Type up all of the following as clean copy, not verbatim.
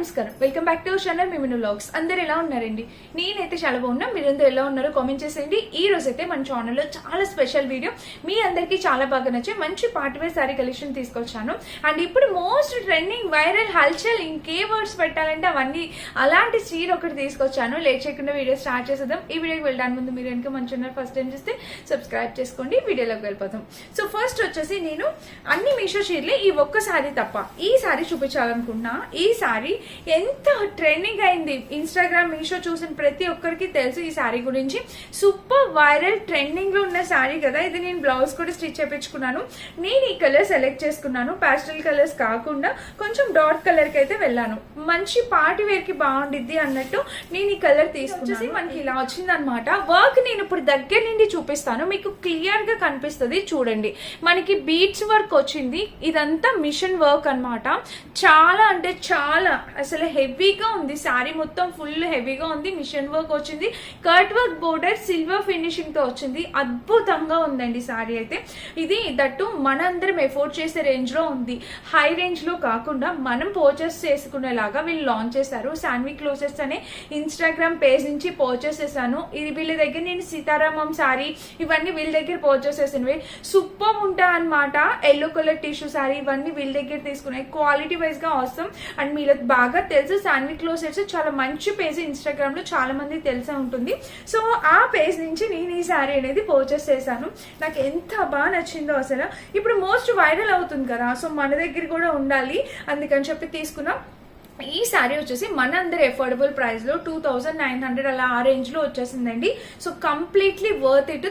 నమస్కారం, welcome back to our channel మిమిను vlogs. అందరు ఎలా ఉన్నారండి? నేనైతే చాలా బాగున్నా. మీరందరూ ఎలా ఉన్నారో కామెంట్ చేసేయండి. ఈ రోజు అయితే మన ఛానల్లో చాలా స్పెషల్ వీడియో, మీ అందరికీ చాలా బాగా నచ్చే మంచి పార్టీవేర్ సారీ కలెక్షన్ తీసుకొచ్చాను. అండ్ ఇప్పుడు మోస్ట్ ట్రెండింగ్ వైరల్ హల్చల్ ఇంకే వర్డ్స్ పెట్టాలంటే అవన్నీ అలాంటి సీన్ ఒకటి తీసుకొచ్చాను. లేట్ చేయకుండా వీడియో స్టార్ట్ చేసేద్దాం. ఈ వీడియోకి వెళ్ళడానికి ముందు మీరు కనుక మన ఛానల్ ఫస్ట్ టైం చూస్తే సబ్స్క్రైబ్ చేసుకోండి. వీడియోలోకి వెళ్ళిపోతాం. సో ఫస్ట్ వచ్చేసి నేను అన్ని మీషో షీర్లే ఈ ఒక్క సారీ తప్ప ఈ సారీ చూపించాలనుకున్నా. ఈ సారీ ఎంత ట్రెండింగ్ అయింది, ఇన్స్టాగ్రామ్ మీషో చూసిన ప్రతి ఒక్కరికి తెలుసు ఈ సారీ గురించి. సూపర్ వైరల్ ట్రెండింగ్ లో ఉన్న సారీ కదా ఇది. నేను బ్లౌజ్ కూడా స్టిచ్ చేయించుకున్నాను. నేను ఈ కలర్ సెలెక్ట్ చేసుకున్నాను. పాస్టల్ కలర్స్ కాకుండా కొంచెం డార్క్ కలర్ కి అయితే వెళ్ళాను. మంచి పార్టీ వేర్ కి బాగుండిద్ది అన్నట్టు నేను ఈ కలర్ తీసుకునేసి మనకి ఇలా వచ్చింది అనమాట. వర్క్ నేను ఇప్పుడు దగ్గర నుండి చూపిస్తాను, మీకు క్లియర్ గా కనిపిస్తుంది. చూడండి, మనకి బీడ్స్ వర్క్ వచ్చింది. ఇదంతా మిషన్ వర్క్ అన్నమాట. చాలా అంటే చాలా అసలు హెవీగా ఉంది. శారీ మొత్తం ఫుల్ హెవీగా ఉంది. మిషన్ వర్క్ వచ్చింది. Cut work border silver finishing తో వచ్చింది. అద్భుతంగా ఉందండి శారీ అయితే. ఇది దట్టు మనందరం ఎఫోర్డ్ చేసే రేంజ్ లో ఉంది. హై రేంజ్ లో కాకుండా మనం పర్చేస్ చేసుకునేలాగా వీళ్ళు లాంచ్ చేశారు. శాన్వి క్లోసెస్ అనే ఇన్స్టాగ్రామ్ పేజ్ నుంచి పర్చేస్ చేశాను. ఇది వీళ్ళ దగ్గర నేను సీతారామం శారీ ఇవన్నీ వీళ్ళ దగ్గర పర్చేస్ చేసినవి. సూపర్ ఉంటాయి అనమాట. ఎల్లో కలర్ టిష్యూ శారీ ఇవన్నీ వీళ్ళ దగ్గర తీసుకున్నాయి. క్వాలిటీ వైజ్ గా అవసరం. అండ్ మీరు బాగా తెలుసు శాన్వి క్లోసెట్స్ చాలా మంచి పేజ్ ఇన్స్టాగ్రామ్ లో చాలా మంది తెలిసే ఉంటుంది. సో ఆ పేజ్ నుంచి నేను ఈ శారీ అనేది పర్చేస్ చేశాను. నాకు ఎంత బాగా నచ్చిందో అసలు. ఇప్పుడు మోస్ట్ వైరల్ అవుతుంది కదా, సో మన దగ్గర కూడా ఉండాలి అందుకని చెప్పి తీసుకున్నాం. ఈ శారీ వచ్చేసి మన అందరి అఫోర్డబుల్ ప్రైస్ లో 2900 అలా ఆ రేంజ్ లో వచ్చేసిందండి. So completely worth it.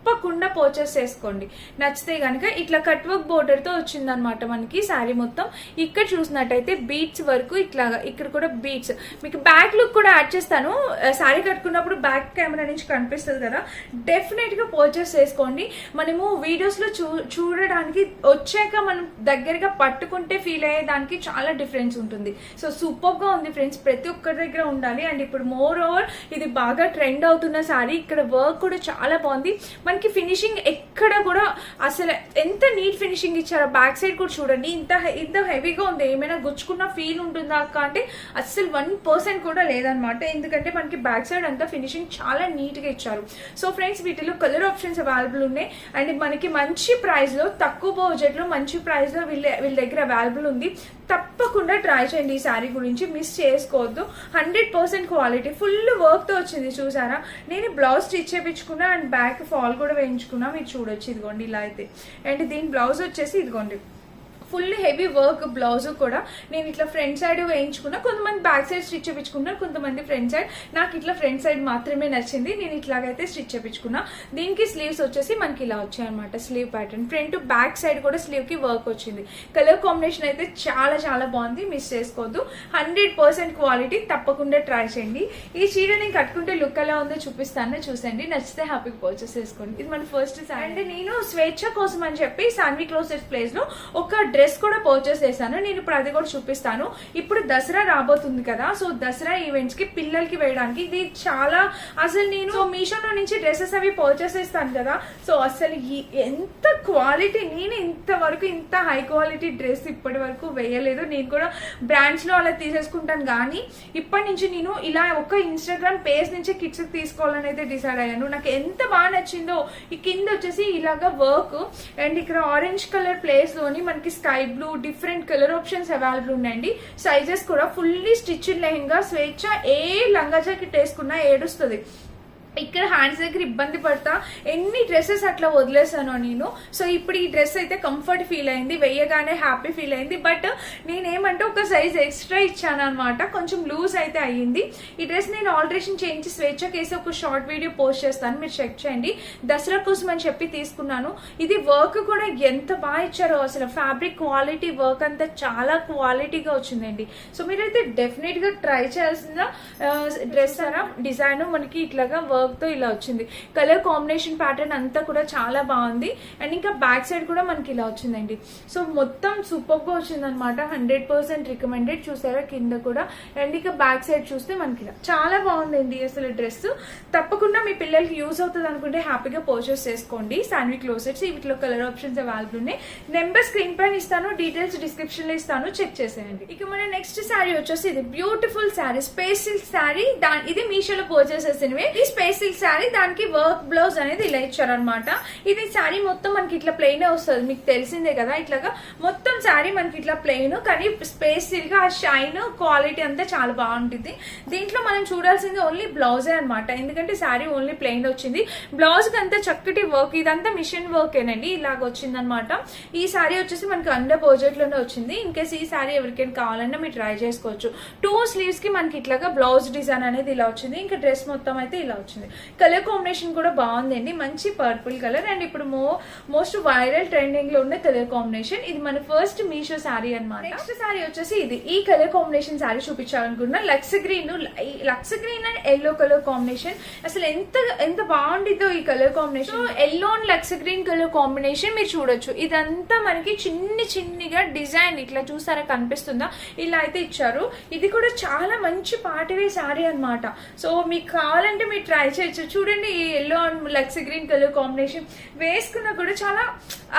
తప్పకుండా పర్చేస్ చేసుకోండి. నచ్చితే కనుక ఇట్లా కట్ వర్క్ బోర్డర్ తో వచ్చిందనమాట మనకి శారీ మొత్తం. ఇక్కడ చూసినట్టయితే బీట్స్ వరకు ఇట్లాగా ఇక్కడ కూడా బీట్స్. మీకు బ్యాక్ లుక్ కూడా యాడ్ చేస్తాను. శారీ కట్టుకున్నప్పుడు బ్యాక్ కెమెరా నుంచి కనిపిస్తుంది కదా, డెఫినెట్ గా పర్చేస్ చేసుకోండి. మనము వీడియోస్ లో చూడడానికి వచ్చాక మనం దగ్గరగా పట్టుకుంటే ఫీల్ అయ్యే దానికి చాలా డిఫరెన్స్ ఉంటుంది. సో సూపర్ గా ఉంది ఫ్రెండ్స్, ప్రతి ఒక్కరి దగ్గర ఉండాలి. అండ్ ఇప్పుడు మోర్ ఓవర్ ఇది బాగా ట్రెండ్ అవుతున్న శారీ. ఇక్కడ వర్క్ కూడా చాలా బాగుంది. మనకి ఫినిషింగ్ ఎక్కడ కూడా అసలు ఎంత నీట్ ఫినిషింగ్ ఇచ్చారో. బ్యాక్ సైడ్ కూడా చూడండి, ఇంత హెవీగా ఉంది. ఏమైనా గుచ్చుకున్న ఫీల్ ఉంటుందా అక్క అంటే అస్సలు 1% కూడా లేదనమాట. ఎందుకంటే మనకి బ్యాక్ సైడ్ అంతా ఫినిషింగ్ చాలా నీట్ గా ఇచ్చారు. సో ఫ్రెండ్స్, వీటిలో కలర్ ఆప్షన్స్ అవైలబుల్ ఉన్నాయి. అండ్ మనకి మంచి ప్రైస్ లో, తక్కువ బడ్జెట్ లో మంచి ప్రైస్ లో వీళ్ళ దగ్గర అవైలబుల్ ఉంది. తప్పకుండా ట్రై చేయండి. ఈ శారీ గురించి మిస్ చేసుకోవద్దు. 100% క్వాలిటీ, ఫుల్ వర్క్ తో వచ్చింది. చూసారా, నేను బ్లౌజ్ స్టిచ్ చేయించుకున్నా అండ్ బ్యాక్ ఫాల్ కూడా వేయించుకున్నా. మీరు చూడొచ్చు, ఇదిగోండి ఇలా అయితే. అండ్ దీని బ్లౌజ్ వచ్చేసి ఇదిగోండి ఫుల్ హెవీ వర్క్ బ్లౌజ్ కూడా. నేను ఇట్లా ఫ్రంట్ సైడ్ వేయించుకున్నా. కొంతమంది బ్యాక్ సైడ్ స్టిచ్ చేయించుకున్నారు, కొంతమంది ఫ్రంట్ సైడ్. నాకు ఇట్లా ఫ్రంట్ సైడ్ మాత్రమే నచ్చింది. నేను ఇట్లాగైతే స్టిచ్ చేయించుకున్నా. దీనికి స్లీవ్స్ వచ్చేసి మనకి ఇలా వచ్చాయి అనమాట. Slew pattern front back side కూడా స్లీవ్ కి వర్క్ వచ్చింది. కలర్ కాంబినేషన్ అయితే చాలా చాలా బాగుంది. మిస్ చేసుకోవద్దు. 100% క్వాలిటీ. తప్పకుండా ట్రై చేయండి. ఈ చీర నేను కట్టుకుంటే లుక్ ఎలా ఉందో చూపిస్తాను, చూసండి. నచ్చితే హ్యాపీగా పర్చేస్ చేసుకోండి. ఇది మన ఫస్ట్ శారీ. అంటే నేను స్వేచ్ఛ కోసం అని చెప్పి శాన్వి క్లోసెస్ ప్లేస్ లో ఒక డ్రెస్ కూడా పర్చేస్ చేశాను. నేను ఇప్పుడు అది కూడా చూపిస్తాను. ఇప్పుడు దసరా రాబోతుంది కదా, సో దసరా ఈవెంట్స్ కి పిల్లలకి వేయడానికి ఇది చాలా అసలు నేను మీషోలో నుంచి డ్రెస్సెస్ అవి పర్చేస్ చేస్తాను కదా, సో అసలు ఎంత క్వాలిటీ. నేను ఇంతవరకు ఇంత హై క్వాలిటీ డ్రెస్ ఇప్పటి వరకు వేయలేదు. నేను కూడా బ్రాండ్స్ లో అలా తీసేసుకుంటాను, కానీ ఇప్పటి నుంచి నేను ఇలా ఒక ఇన్స్టాగ్రామ్ పేజ్ నుంచి కిడ్స్ తీసుకోవాలని అయితే డిసైడ్ అయ్యాను. నాకు ఎంత బాగా నచ్చిందో. ఈ కింద వచ్చేసి ఇలాగా వర్క్ అండ్ ఇక్కడ ఆరెంజ్ కలర్ ప్లేస్ లోని మనకి sky blue different colour options available ఉన్నాయండి. సైజెస్ కూడా ఫుల్లీ స్టిచ్డ్ లెహంగా. స్వేచ్ఛ ఏ లంగా జాకెట్ వేసుకున్నా ఏడుస్తుంది. ఇక్కడ హ్యాండ్స్ దగ్గర ఇబ్బంది పడతా ఎన్ని డ్రెస్సెస్ అట్లా వదిలేసాను నేను. సో ఇప్పుడు ఈ డ్రెస్ అయితే కంఫర్ట్ ఫీల్ అయింది, వేయగానే హ్యాపీ ఫీల్ అయింది. బట్ నేనేమంటే ఒక సైజ్ ఎక్స్ట్రా ఇచ్చాను అనమాట, కొంచెం లూజ్ అయితే అయ్యింది. ఈ డ్రెస్ నేను ఆల్టరేషన్ చేయించి స్వేచ్ఛ కేసి ఒక షార్ట్ వీడియో పోస్ట్ చేస్తాను, మీరు చెక్ చేయండి. దసరా కోసం అని చెప్పి తీసుకున్నాను. ఇది వర్క్ కూడా ఎంత బాగా ఇచ్చారో అసలు. ఫ్యాబ్రిక్ క్వాలిటీ, వర్క్ అంతా చాలా క్వాలిటీగా వచ్చిందండి. సో మీరైతే డెఫినెట్ గా ట్రై చేయాల్సిన డ్రెస్ అరా. డిజైన్ మనకి ఇట్లాగా వర్క్ వర్క్ తో ఇలా వచ్చింది. కలర్ కాంబినేషన్ ప్యాటర్న్ అంతా కూడా చాలా బాగుంది. అండ్ ఇంకా బ్యాక్ సైడ్ కూడా మనకి ఇలా వచ్చిందండి. సో మొత్తం సూపర్ గా వచ్చింది అనమాట. 100% రికమెండెడ్. చూసారా కింద కూడా. అండ్ ఇంకా బ్యాక్ సైడ్ చూస్తే మనకి ఇలా చాలా బాగుందండి అసలు డ్రెస్. తప్పకుండా మీ పిల్లలకి యూజ్ అవుతుంది అనుకుంటే హ్యాపీగా పర్చేస్ చేసుకోండి. శాన్వి క్లోసెట్స్ వీటిలో కలర్ ఆప్షన్స్ అవైలబుల్ ఉన్నాయి. నెంబర్ స్క్రీన్ పైన ఇస్తాను, డీటెయిల్స్ డిస్క్రిప్షన్ లో ఇస్తాను, చెక్ చేసేయండి. ఇక మన నెక్స్ట్ శారీ వచ్చేసి ఇది beautiful sari, space silk sari. ఇది మీషోలో పర్చేస్ చేసినవి. ఈ స్పేస్ సిల్క్ శారీ, దానికి వర్క్ బ్లౌజ్ అనేది ఇలా ఇచ్చారనమాట. ఇది శారీ మొత్తం మనకి ఇట్లా ప్లెయిన్ వస్తుంది, మీకు తెలిసిందే కదా. ఇట్లాగా మొత్తం శారీ మనకి ఇట్లా ప్లెయిన్, కానీ స్పేస్ సిల్క్ ఆ షైన్ క్వాలిటీ అంతా చాలా బాగుంటుంది. దీంట్లో మనం చూడాల్సింది ఓన్లీ బ్లౌజే అనమాట, ఎందుకంటే శారీ ఓన్లీ ప్లెయిన్ వచ్చింది. బ్లౌజ్ కి అంతా చక్కటి వర్క్, ఇదంతా మిషన్ వర్క్ ఏనండి, ఇలాగ వచ్చింది అనమాట. ఈ శారీ వచ్చేసి మనకి అండర్ బడ్జెట్ లోనే వచ్చింది. ఇన్కేస్ ఈ శారీ ఎవరికైనా కావాలన్నా మీరు ట్రై చేసుకోవచ్చు. 2 స్లీవ్స్ కి మనకి ఇట్లాగా బ్లౌజ్ డిజైన్ అనేది ఇలా వచ్చింది. ఇంకా డ్రెస్ మొత్తం అయితే ఇలా వచ్చింది. కలర్ కాంబినేషన్ కూడా బాగుందండి, మంచి పర్పుల్ కలర్. అండ్ ఇప్పుడు మోస్ట్ వైరల్ ట్రెండింగ్ లో ఉన్న కలర్ కాంబినేషన్. ఇది మన ఫస్ట్ మీషో శారీ అనమాట. నెక్స్ట్ శారీ వచ్చేసి ఇది. ఈ కలర్ కాంబినేషన్ శారీ చూపించాలనుకున్నా. Lux green and yellow colour combination. అసలు ఎంత బాగుండిద్దో ఈ colour combination. Yellow and Lux green colour combination మీరు చూడొచ్చు. ఇదంతా మనకి చిన్నిగా డిజైన్ ఇట్లా చూసారా, కనిపిస్తుందా, ఇలా అయితే ఇచ్చారు. ఇది కూడా చాలా మంచి పార్టీవేర్ శారీ అనమాట. సో మీకు కావాలంటే మీరు ట్రై చేయొచ్చు. చూడండి, ఈ yellow and Lux green colour combination వేసుకున్నా కూడా చాలా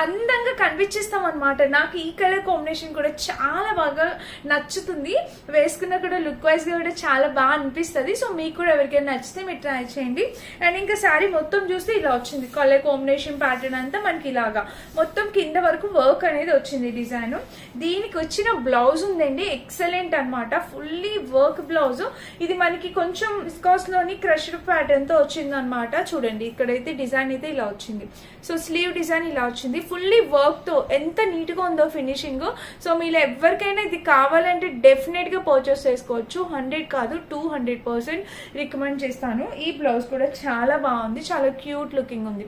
అందంగా కనిపించేస్తాం అనమాట. నాకు ఈ కలర్ కాంబినేషన్ కూడా చాలా బాగా నచ్చుతుంది. వేసుకున్నా కూడా లుక్ వైజ్ గా కూడా చాలా బాగా అనిపిస్తుంది. సో మీకు కూడా ఎవరికైనా నచ్చితే మీరు ట్రై చేయండి. అండ్ ఇంకా శారీ మొత్తం చూస్తే ఇలా వచ్చింది. కలర్ కాంబినేషన్ ప్యాటర్న్ అంతా మనకి ఇలాగా మొత్తం కింద వరకు వర్క్ అనేది వచ్చింది డిజైన్. దీనికి వచ్చిన బ్లౌజ్ ఉందండి, ఎక్సలెంట్ అనమాట. Fully work blouse. ఇది మనకి కొంచెం విస్కాస్ లోని క్రష్డ్ ప్యాటర్న్ తో వచ్చింది అనమాట. చూడండి, ఇక్కడైతే డిజైన్ అయితే ఇలా వచ్చింది. సో స్లీవ్ డిజైన్ ఇలా వచ్చింది, ఫుల్లీ వర్క్ తో. ఎంత నీట్ గా ఉందో ఫినిషింగ్. సో మీరు ఎవరికైనా ఇది కావాలంటే డెఫినెట్ గా పర్చేస్ చేసుకోవచ్చు. 100 కాదు 200% రికమెండ్ చేస్తాను. ఈ బ్లౌజ్ కూడా చాలా బాగుంది, చాలా క్యూట్ లుకింగ్ ఉంది.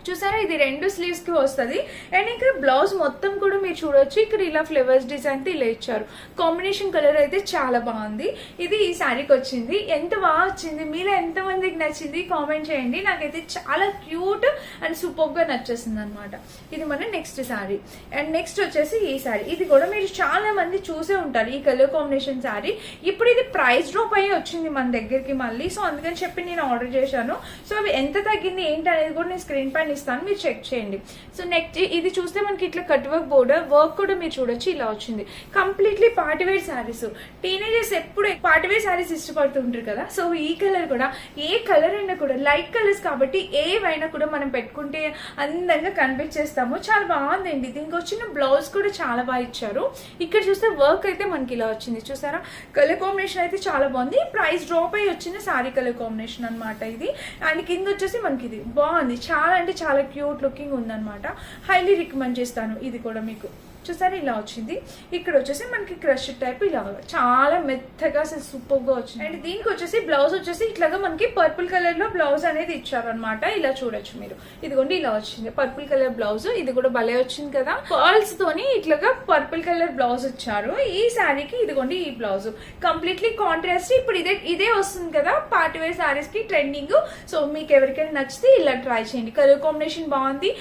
చూసారా, ఇది 2 స్లీవ్స్ కి వస్తుంది. అండ్ ఇక్కడ బ్లౌజ్ మొత్తం కూడా మీరు చూడొచ్చు. ఇక్కడ ఇలా ఫ్లవర్స్ డిజైన్ తో ఇలా ఇచ్చారు. కాంబినేషన్ కలర్ అయితే చాలా బాగుంది. ఇది ఈ శారీకి వచ్చింది. ఎంత బాగా వచ్చింది, మీరు ఎంత మందికి నచ్చింది కామెంట్ చేయండి. నాకైతే చాలా క్యూట్ అండ్ సూపర్ గా నచ్చేసింది అనమాట. ఇది మన నెక్స్ట్ శారీ. అండ్ నెక్స్ట్ వచ్చేసి ఈ శారీ. ఇది కూడా మీరు చాలా మంది చూసే ఉంటారు, ఈ కలర్ కాంబినేషన్ శారీ. ఇప్పుడు ఇది ప్రైస్ డ్రాప్ అయ్యి వచ్చింది మన దగ్గరికి మళ్ళీ. సో అందుకని చెప్పి నేను ఆర్డర్ చేశాను. సో అవి ఎంత తగ్గింది ఏంటి అనేది కూడా నేను స్క్రీన్ పైన ఇస్తాను, మీరు చెక్ చేయండి. సో నెక్స్ట్ ఇది చూస్తే మనకి ఇట్లా కట్ వర్క్ బోర్డర్ వర్క్ కూడా మీరు చూడొచ్చు, ఇలా వచ్చింది. Completely party wear saris. టీనేజర్స్ ఎప్పుడు పార్టీవేర్ శారీస్ ఇష్టపడుతుంటారు కదా. సో ఈ కలర్ కూడా, ఏ కలర్ అయినా కూడా లైట్ కలర్స్ కాబట్టి ఏవైనా కూడా మనం పెట్టుకుంటే అందంగా కనిపించేస్తాము. చాలా బాగుందండి. దీనికి వచ్చిన బ్లౌజ్ కూడా చాలా బాగా ఇచ్చారు. ఇక్కడ చూస్తే వర్క్ అయితే మనకి ఇలా వచ్చింది. చూసారా, కలర్ కాంబినేషన్ అయితే చాలా బాగుంది. ప్రైస్ డ్రాప్ అయ్యి వచ్చిన శారీ కలర్ కాంబినేషన్ అనమాట ఇది. అండ్ కింద వచ్చేసి మనకి ఇది బాగుంది, చాలా అంటే చాలా క్యూట్ లుకింగ్ ఉందన్నమాట. హైలీ రికమెండ్ చేస్తాను. ఇది కూడా మీకు చూసారా ఇలా వచ్చింది. ఇక్కడ వచ్చేసి మనకి క్రష్ టైప్ ఇలా చాలా మెత్తగా సూపర్ గా వచ్చింది. అండ్ దీనికి వచ్చేసి బ్లౌజ్ వచ్చేసి ఇట్లాగా మనకి పర్పుల్ కలర్ లో బ్లౌజ్ అనేది ఇచ్చారు అనమాట. ఇలా చూడొచ్చు మీరు. ఇదిగోండి ఇలా వచ్చింది పర్పుల్ కలర్ బ్లౌజ్. ఇది కూడా భలే వచ్చింది కదా, పర్ల్స్ తోని ఇట్లాగా పర్పుల్ కలర్ బ్లౌజ్ ఇచ్చారు. ఈ శారీకి ఇదిగోండి ఈ బ్లౌజ్ కంప్లీట్లీ కాంట్రాస్ట్. ఇప్పుడు ఇదే వస్తుంది కదా పార్టీవేర్ శారీస్ కి ట్రెండింగ్. సో మీకు ఎవరికైనా నచ్చితే ఇలా ట్రై చేయండి. కలర్ కాంబినేషన్ బాగుంది,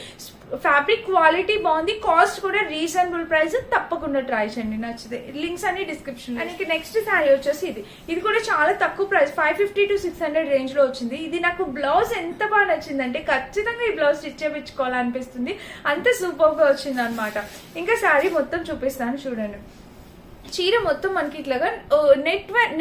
ఫ్యాబ్రిక్ క్వాలిటీ బాగుంది, కాస్ట్ కూడా రీజనబుల్ ప్రైస్. తప్పకుండా ట్రై చేయండి నచ్చితే. లింక్స్ అన్ని డిస్క్రిప్షన్. అండ్ నెక్స్ట్ శారీ వచ్చేసి ఇది కూడా చాలా తక్కువ ప్రైస్, 550 to 600 రేంజ్ లో వచ్చింది. ఇది నాకు బ్లౌజ్ ఎంత బాగా నచ్చిందంటే ఖచ్చితంగా ఈ బ్లౌజ్ స్టిచ్ చేయించుకోవాలనిపిస్తుంది, అంత సూపర్ గా వచ్చింది అనమాట. ఇంకా శారీ మొత్తం చూపిస్తాను చూడండి. చీర మొత్తం మనకి ఇట్లాగా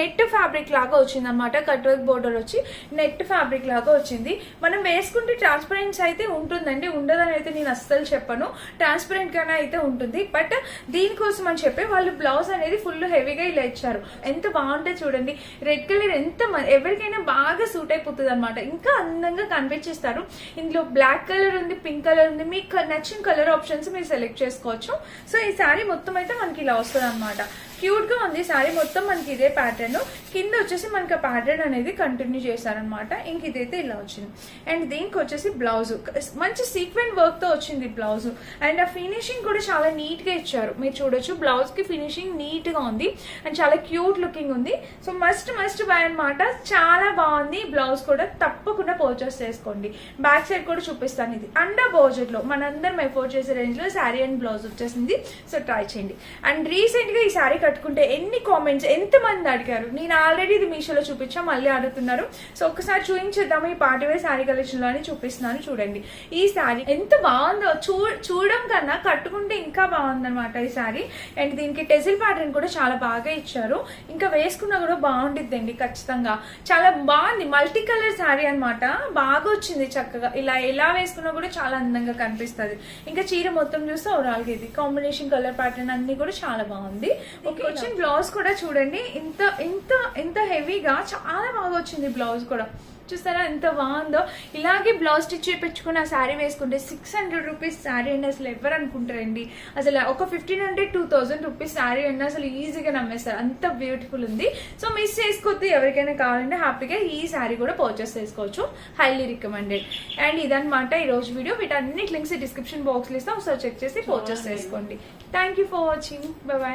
నెట్ ఫ్యాబ్రిక్ లాగా వచ్చింది అనమాట. కట్ వర్క్ బోర్డర్ వచ్చి నెట్ ఫ్యాబ్రిక్ లాగా వచ్చింది. మనం వేసుకుంటే ట్రాన్స్పరెన్సీ అయితే ఉంటుందండి, ఉండదని అయితే నేను అస్సలు చెప్పను. ట్రాన్స్పరెంట్ గానే అయితే ఉంటుంది. బట్ దీనికోసం అని చెప్పి వాళ్ళు బ్లౌజ్ అనేది ఫుల్ హెవీగా ఇలా ఇచ్చారు. ఎంత బాగుంటుంది చూడండి. రెడ్ కలర్ ఎంత ఎవరికైనా బాగా సూట్ అయిపోతుంది అనమాట. ఇంకా అందంగా కనిపించేస్తారు. ఇందులో బ్లాక్ కలర్ ఉంది, పింక్ కలర్ ఉంది. మీకు నచ్చిన కలర్ ఆప్షన్స్ మీరు సెలెక్ట్ చేసుకోవచ్చు. సో ఈ శారీ మొత్తం అయితే మనకి ఇలా వస్తుంది అనమాట. క్యూట్ గా ఉంది శారీ మొత్తం. మనకి ఇదే ప్యాటర్న్, కింద వచ్చేసి మనకి ఆ ప్యాటర్న్ అనేది కంటిన్యూ చేశారనమాట. ఇంక ఇదైతే ఇలా వచ్చింది. అండ్ దీనికి వచ్చేసి బ్లౌజ్ మంచి సీక్వెంట్ వర్క్ తో వచ్చింది బ్లౌజ్. అండ్ ఆ ఫినిషింగ్ కూడా చాలా నీట్ గా ఇచ్చారు. మీరు చూడొచ్చు బ్లౌజ్ కి ఫినిషింగ్ నీట్ గా ఉంది అండ్ చాలా క్యూట్ లుకింగ్ ఉంది. సో మస్ట్ బై అనమాట. చాలా బాగుంది. బ్లౌజ్ కూడా తప్పకుండా పర్చేస్ చేసుకోండి. బ్యాక్ సైడ్ కూడా చూపిస్తాను. ఇది అండర్ బడ్జెట్ లో మనందరం ఎఫోర్డ్ చేసే రేంజ్ లో శారీ అండ్ బ్లౌజ్ వచ్చేసింది. సో ట్రై చేయండి. అండ్ రీసెంట్ గా ఈ శారీ కట్టుకుంటే ఎన్ని కామెంట్స్, ఎంత మంది అడిగారు. నేను ఆల్రెడీ ఇది మీషోలో చూపించా, మళ్ళీ అడుగుతున్నారు. సో ఒక్కసారి చూపించేద్దాము ఈ పార్టీవేర్ శారీ కలెక్షన్ లో అని చూపిస్తున్నాను. చూడండి ఈ శారీ ఎంత బాగుందో. చూడడం కన్నా కట్టుకుంటే ఇంకా బాగుందన్నమాట ఈ శారీ. అండ్ దీనికి టెజిల్ ప్యాటర్న్ కూడా చాలా బాగా ఇచ్చారు. ఇంకా వేసుకున్నా కూడా బాగుండిద్దండి ఖచ్చితంగా. చాలా బాగుంది. మల్టీ కలర్ శారీ అనమాట. బాగా వచ్చింది చక్కగా. ఇలా ఎలా వేసుకున్నా కూడా చాలా అందంగా కనిపిస్తుంది. ఇంకా చీర మొత్తం చూస్తే ఓవరాల్ గా ఇది కాంబినేషన్ కలర్ ప్యాటర్న్ అన్ని కూడా చాలా బాగుంది. ఓకే, వచ్చిన బ్లౌజ్ కూడా చూడండి. ఇంత ఇంత ఇంత హెవీగా చాలా బాగా వచ్చింది బ్లౌజ్ కూడా. చూస్తారా ఎంత బాగుందో. ఇలాగే బ్లౌజ్ స్టిచ్ చేయించుకుని ఆ శారీ వేసుకుంటే 600 రూపీస్ శారీ అండి. అసలు ఎవరు అనుకుంటారండి, అసలు ఒక 1500-2000 రూపీస్ శారీ అండి అసలు ఈజీగా నమ్మేస్తారు. అంత బ్యూటిఫుల్ ఉంది. సో మిస్ చేసుకోవద్దు. ఎవరికైనా కావాలంటే హ్యాపీగా ఈ శారీ కూడా పర్చేస్ చేసుకోవచ్చు. Highly recommended. అండ్ ఇదనమాట ఈ రోజు వీడియో. వీటన్నిటి లింక్స్ డిస్క్రిప్షన్ బాక్స్ లో ఇస్తాం. ఒకసారి చెక్ చేసి పర్చేస్ చేసుకోండి. Thank you for watching. Bye bye.